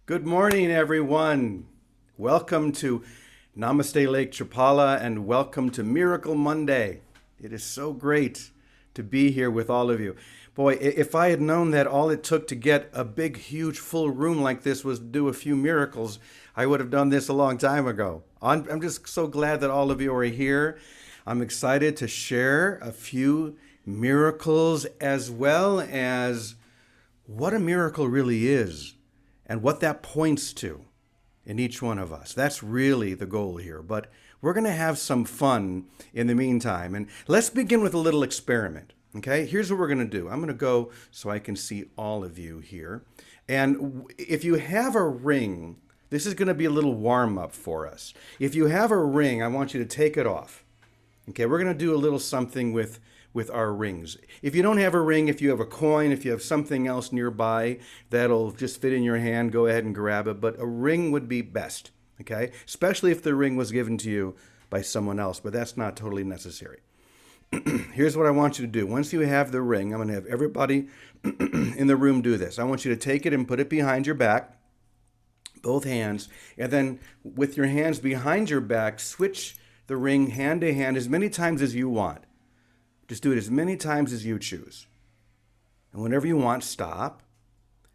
Good morning, everyone. Welcome to Namaste Lake Chapala and welcome to Miracle Monday. It is so great to be here with all of you. Boy, if I had known that all it took to get a big, huge, full room like this was to do a few miracles, I would have done this a long time ago. I'm just so glad that all of you are here. I'm excited to share a few miracles as well as what a miracle really is and what that points to in each one of us. That's really the goal here. But we're going to have some fun in the meantime. And let's begin with a little experiment. Okay, here's what we're going to do. I'm going to go so I can see all of you here. And if you have a ring, this is going to be a little warm up for us. If you have a ring, I want you to take it off. Okay, we're going to do a little something with our rings. If you don't have a ring, if you have a coin, if you have something else nearby that'll just fit in your hand, go ahead and grab it. But a ring would be best, okay? Especially if the ring was given to you by someone else, but that's not totally necessary. Here's what I want you to do. Once you have the ring, I'm going to have everybody in the room do this. I want you to take it and put it behind your back, both hands, and then with your hands behind your back, switch the ring hand to hand as many times as you want. Just do it as many times as you choose. And whenever you want, stop.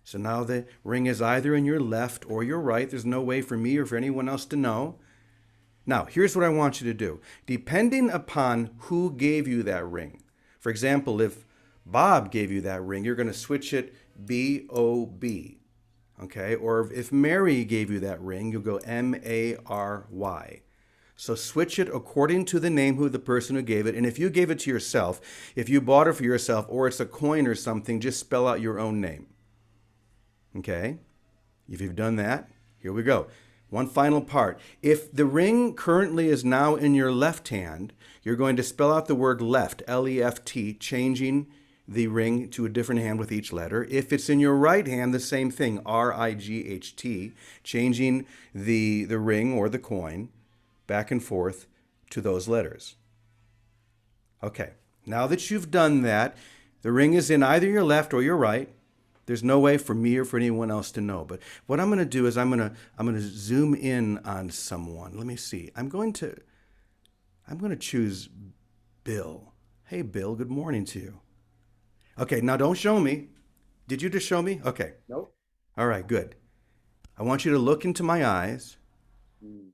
So now the ring is either in your left or your right. There's no way for me or for anyone else to know. Now, here's what I want you to do. Depending upon who gave you that ring. For example, if Bob gave you that ring, you're going to switch it B-O-B. Okay? Or if Mary gave you that ring, you'll go M-A-R-Y. So switch it according to the name who the person who gave it. And if you gave it to yourself, if you bought it for yourself, or it's a coin or something, just spell out your own name. Okay? If you've done that, here we go. One final part. If the ring currently is now in your left hand, you're going to spell out the word left, L-E-F-T, changing the ring to a different hand with each letter. If it's in your right hand, the same thing, R-I-G-H-T, changing the ring or the coin back and forth to those letters. Okay, now that you've done that, the ring is in either your left or your right. There's no way for me or for anyone else to know. But what I'm going to do is I'm going to zoom in on someone. Let me see. I'm going to choose Bill. Hey, Bill, good morning to you. Okay, now don't show me. Did you just show me? Okay. Nope. All right, good. I want you to look into my eyes. Mm.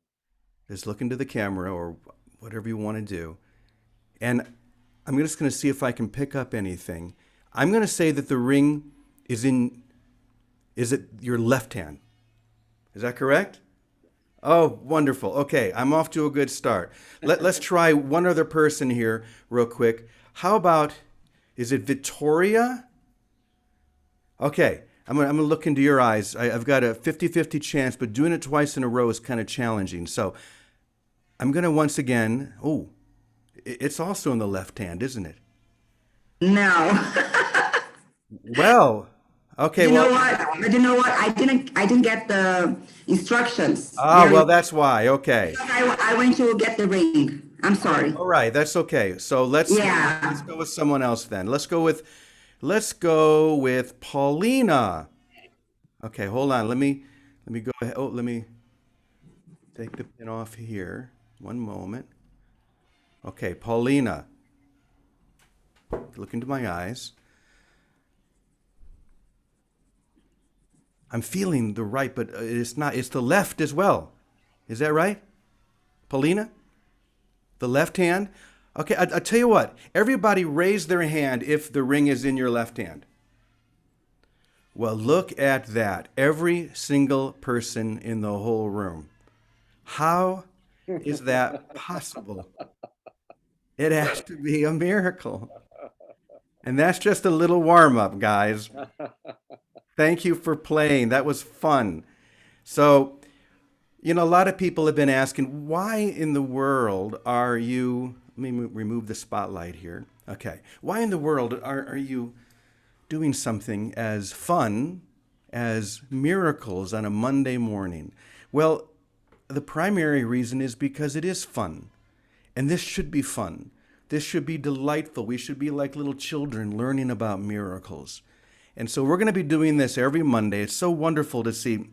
Just look into the camera or whatever you want to do. And I'm just going to see if I can pick up anything. I'm going to say that the ring is it your left hand? Is that correct? Oh, wonderful. Okay, I'm off to a good start. Let's try one other person here real quick. How about, is it Victoria? Okay, I'm gonna look into your eyes. I've got a 50-50 chance, but doing it twice in a row is kind of challenging. So I'm going to once again, oh, it's also in the left hand, isn't it? No. Well, okay, You know well, what? But you know what? I didn't get the instructions. well, that's why. Okay. I went to get the ring. I'm sorry. All right, that's okay. So let's Yeah. go with someone else then. Let's go with Paulina. Okay, hold on. Let me go ahead. Oh, let me take the pin off here. One moment. Okay, Paulina. Look into my eyes. I'm feeling the right, but it's not. It's the left as well. Is that right, Paulina? The left hand? Okay, I tell you what. Everybody raise their hand if the ring is in your left hand. Well, look at that. Every single person in the whole room. How is that possible? It has to be a miracle. And that's just a little warm up, guys. Thank you for playing. That was fun. So, a lot of people have been asking, why in the world are you, let me remove the spotlight here. Okay. Why in the world are you doing something as fun as miracles on a Monday morning? Well, the primary reason is because it is fun. And this should be fun. This should be delightful. We should be like little children learning about miracles. And so we're going to be doing this every Monday. It's so wonderful to see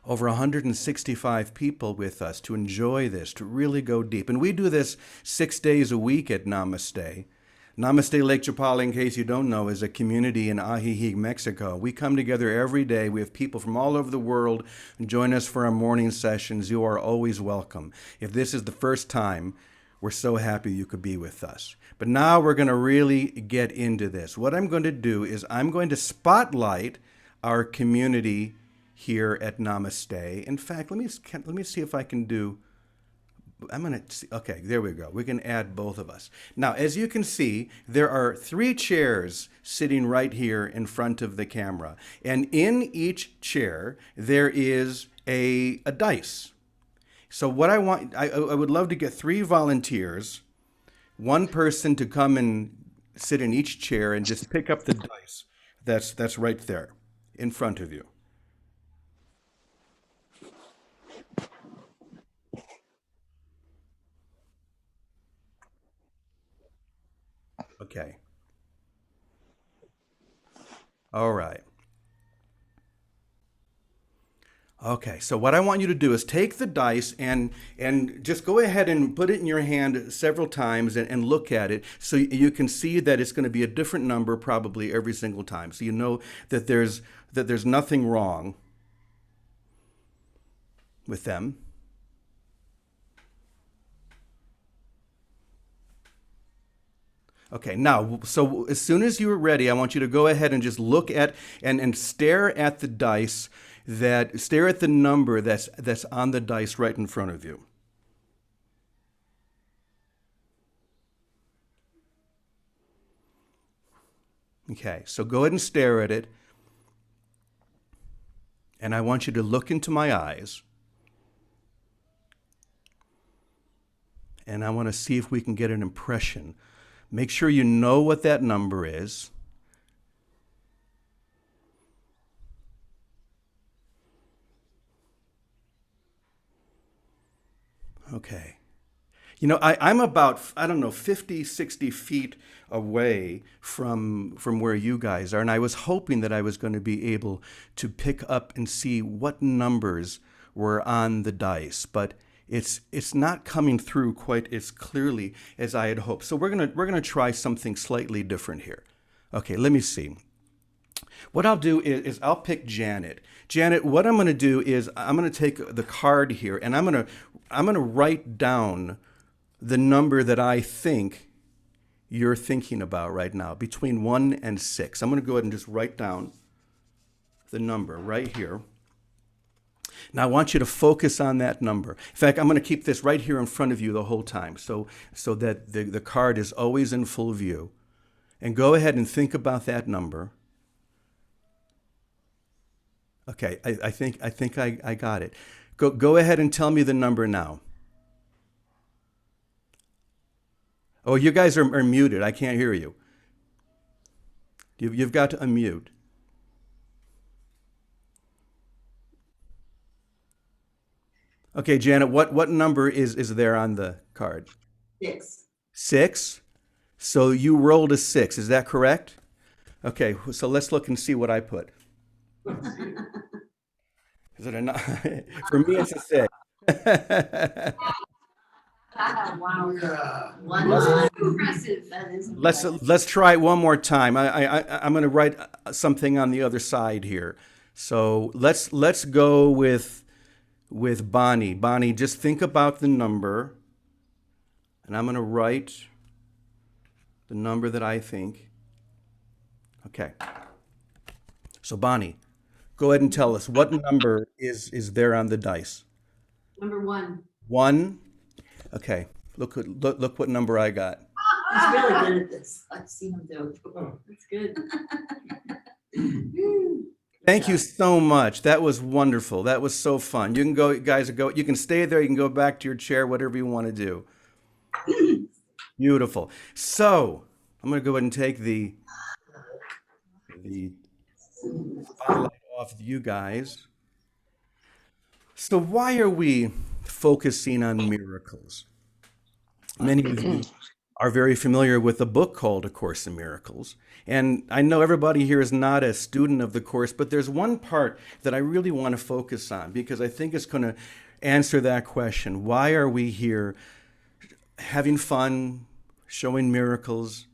over 165 people with us to enjoy this, to really go deep. And we do this 6 days a week at Namaste. Namaste Lake Chapala, in case you don't know, is a community in Ajijic, Mexico. We come together every day. We have people from all over the world join us for our morning sessions. You are always welcome. If this is the first time, we're so happy you could be with us. But now we're going to really get into this. What I'm going to do is I'm going to spotlight our community here at Namaste. In fact, let me see if I can do. I'm going to, okay, there we go. We can add both of us. Now, as you can see, there are 3 chairs sitting right here in front of the camera. And in each chair, there is a dice. So what I would love to get 3 volunteers, one person to come and sit in each chair and just pick up the dice. That's right there in front of you. Okay. All right. Okay, so what I want you to do is take the dice and just go ahead and put it in your hand several times and look at it so you can see that it's going to be a different number probably every single time. So you know that there's nothing wrong with them. Okay, now, so as soon as you're ready, I want you to go ahead and just look at and stare at the dice stare at the number that's on the dice right in front of you. Okay, so go ahead and stare at it. And I want you to look into my eyes. And I want to see if we can get an impression. Make sure you know what that number is. Okay. You know, I'm about, I don't know, 50, 60 feet away from where you guys are. And I was hoping that I was going to be able to pick up and see what numbers were on the dice. But it's not coming through quite as clearly as I had hoped. So we're gonna try something slightly different here. Okay, let me see. What I'll do is I'll pick Janet. Janet, what I'm going to do is I'm going to take the card here and I'm going to write down the number that I think you're thinking about right now, between 1 and 6. I'm going to go ahead and just write down the number right here. Now I want you to focus on that number. In fact, I'm going to keep this right here in front of you the whole time so that the card is always in full view. And go ahead and think about that number. Okay, I think I got it. Go ahead and tell me the number now. Oh, you guys are muted. I can't hear you. You've got to unmute. Okay, Janet, what number is there on the card? 6. 6? So you rolled a 6, is that correct? Okay, so let's look and see what I put. Is it a For me, it's a 6. Wow. Yeah. Impressive. That is Let's try it one more time. I'm going to write something on the other side here. So let's go with Bonnie. Bonnie, just think about the number, and I'm going to write the number that I think. Okay. So Bonnie, go ahead and tell us what number is there on the dice. Number 1. 1. Okay. Look what number I got. He's really good at this. I've seen him do it. That's good. Thank you so much. That was wonderful. That was so fun. You can go, guys, go. You can stay there. You can go back to your chair, whatever you want to do. Beautiful. So I'm going to go ahead and take the spotlight off you guys. So why are we focusing on miracles? Many of you are very familiar with a book called A Course in Miracles. And I know everybody here is not a student of the Course, but there's one part that I really want to focus on because I think it's going to answer that question. Why are we here having fun, showing miracles?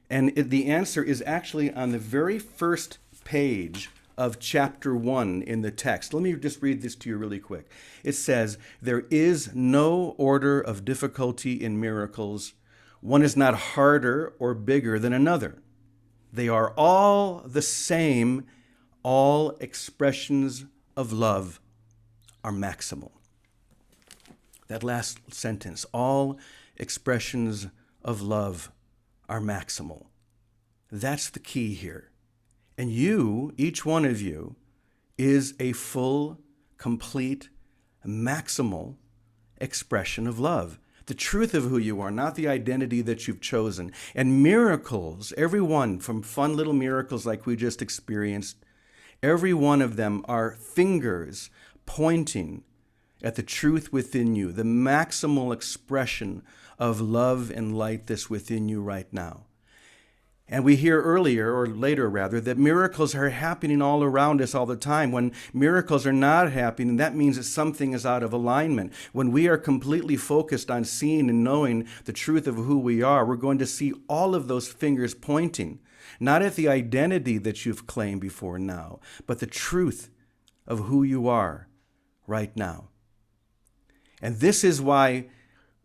And the answer is actually on the very first page of chapter 1 in the text. Let me just read this to you really quick. It says, "There is no order of difficulty in miracles. One is not harder or bigger than another. They are all the same. All expressions of love are maximal." That last sentence, all expressions of love are maximal. That's the key here. And you, each one of you, is a full, complete, maximal expression of love. The truth of who you are, not the identity that you've chosen. And miracles, every one, from fun little miracles like we just experienced, every one of them are fingers pointing at the truth within you, the maximal expression of love and light that's within you right now. And we hear earlier, or later rather, that miracles are happening all around us all the time. When miracles are not happening, that means that something is out of alignment. When we are completely focused on seeing and knowing the truth of who we are, we're going to see all of those fingers pointing, not at the identity that you've claimed before now, but the truth of who you are right now. And this is why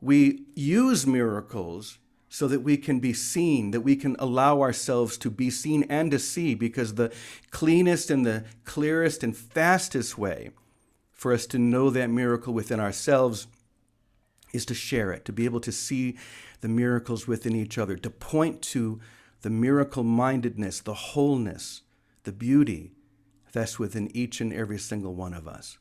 we use miracles, so that we can be seen, that we can allow ourselves to be seen and to see, because the cleanest and the clearest and fastest way for us to know that miracle within ourselves is to share it, to be able to see the miracles within each other, to point to the miracle-mindedness, the wholeness, the beauty that's within each and every single one of us.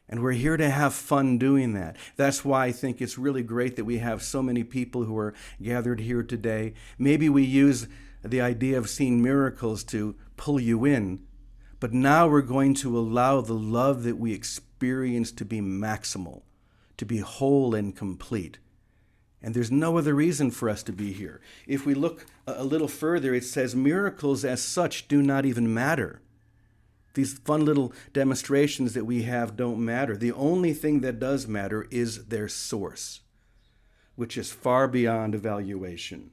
And we're here to have fun doing that. That's why I think it's really great that we have so many people who are gathered here today. Maybe we use the idea of seeing miracles to pull you in, but now we're going to allow the love that we experience to be maximal, to be whole and complete. And there's no other reason for us to be here. If we look a little further, it says miracles as such do not even matter. These fun little demonstrations that we have don't matter. The only thing that does matter is their source, which is far beyond evaluation.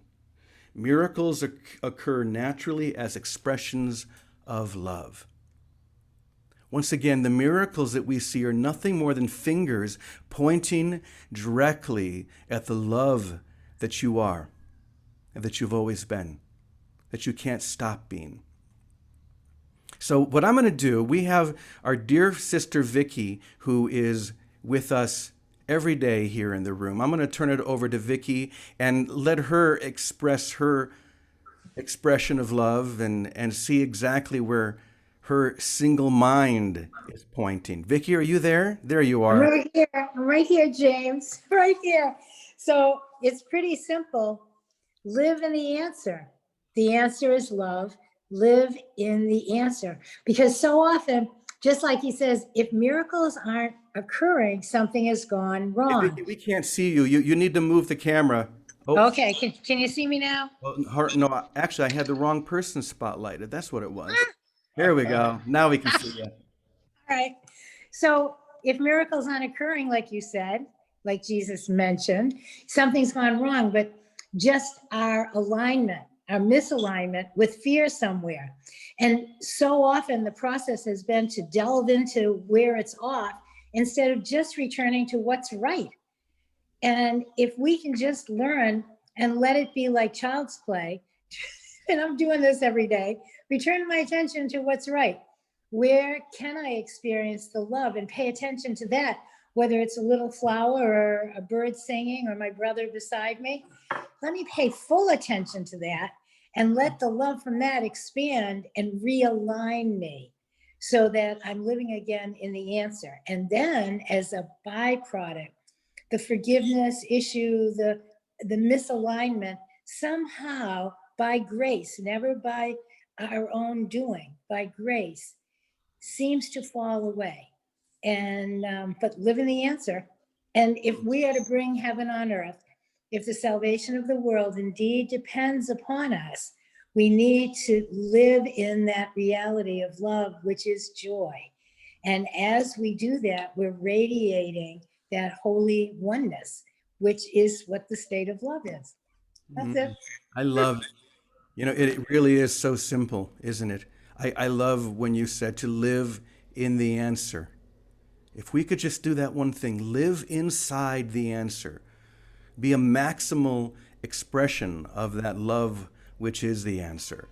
Miracles occur naturally as expressions of love. Once again, the miracles that we see are nothing more than fingers pointing directly at the love that you are and that you've always been, that you can't stop being. So what I'm going to do, we have our dear sister Vicky, who is with us every day here in the room. I'm going to turn it over to Vicky and let her express her expression of love and see exactly where her single mind is pointing. Vicky, are you there? There you I'm are. right here. I'm right here, James. Right here. So it's pretty simple. Live in the answer. The answer is love. Live in the answer. Because so often, just like he says, if miracles aren't occurring, something has gone Hey, wrong. Vicky, we can't see you. You need to move the camera. Oh, Okay, can you see me now? well, no, actually, I had the wrong person spotlighted. That's what it was. There we go. Now we can see you. All right. So if miracles aren't occurring, like you said, like Jesus mentioned, something's gone wrong, but just our alignment, our misalignment with fear somewhere. And so often the process has been to delve into where it's off instead of just returning to what's right. And if we can just learn and let it be like child's play, and I'm doing this every day, return my attention to what's right. Where can I experience the love and pay attention to that, whether it's a little flower or a bird singing or my brother beside me? Let me pay full attention to that and let the love from that expand and realign me so that I'm living again in the answer. And then as a byproduct, the forgiveness issue, the misalignment, somehow by grace, never by our own doing, by grace, seems to fall away. And but live in the answer. And if we are to bring heaven on earth, if the salvation of the world indeed depends upon us, we need to live in that reality of love, which is joy. And as we do that, we're radiating that holy oneness, which is what the state of love is. That's it. I love it. You know, it really is so simple, isn't it? I love when you said to live in the answer. If we could just do that one thing, live inside the answer, be a maximal expression of that love which is the answer.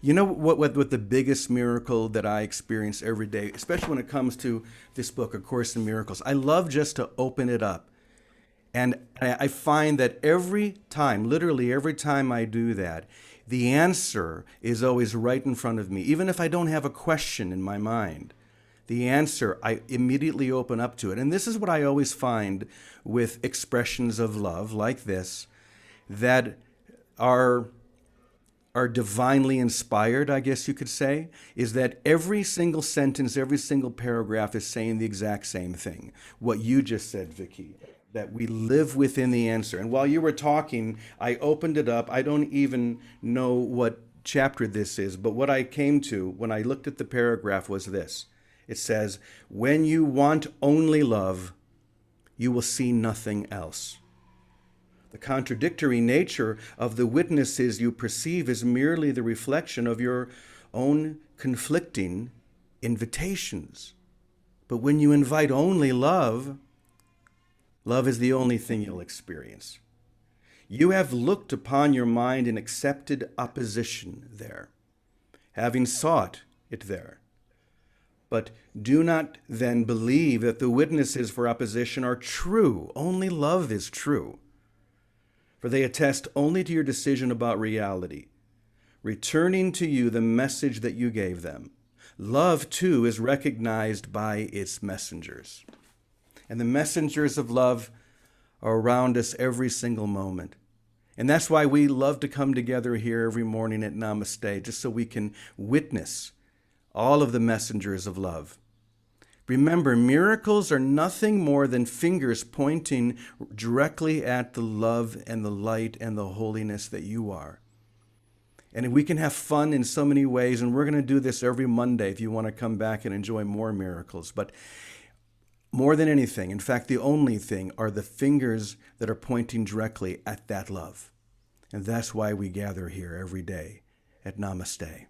You know what the biggest miracle that I experience every day, especially when it comes to this book, A Course in Miracles, I love just to open it up. And I find that every time, literally every time I do that, the answer is always right in front of me. Even if I don't have a question in my mind, the answer, I immediately open up to it. And this is what I always find with expressions of love like this, that are divinely inspired, I guess you could say, is that every single sentence, every single paragraph is saying the exact same thing. What you just said, Vicky, that we live within the answer. And while you were talking, I opened it up. I don't even know what chapter this is, but what I came to when I looked at the paragraph was this. It says, when you want only love, you will see nothing else. The contradictory nature of the witnesses you perceive is merely the reflection of your own conflicting invitations. But when you invite only love, love is the only thing you'll experience. You have looked upon your mind and accepted opposition there, having sought it there. But do not then believe that the witnesses for opposition are true. Only love is true. For they attest only to your decision about reality, returning to you the message that you gave them. Love, too, is recognized by its messengers. And the messengers of love are around us every single moment. And that's why we love to come together here every morning at Namaste, just so we can witness all of the messengers of love. Remember, miracles are nothing more than fingers pointing directly at the love and the light and the holiness that you are. And we can have fun in so many ways, and we're going to do this every Monday if you want to come back and enjoy more miracles. But more than anything, in fact, the only thing, are the fingers that are pointing directly at that love. And that's why we gather here every day at Namaste.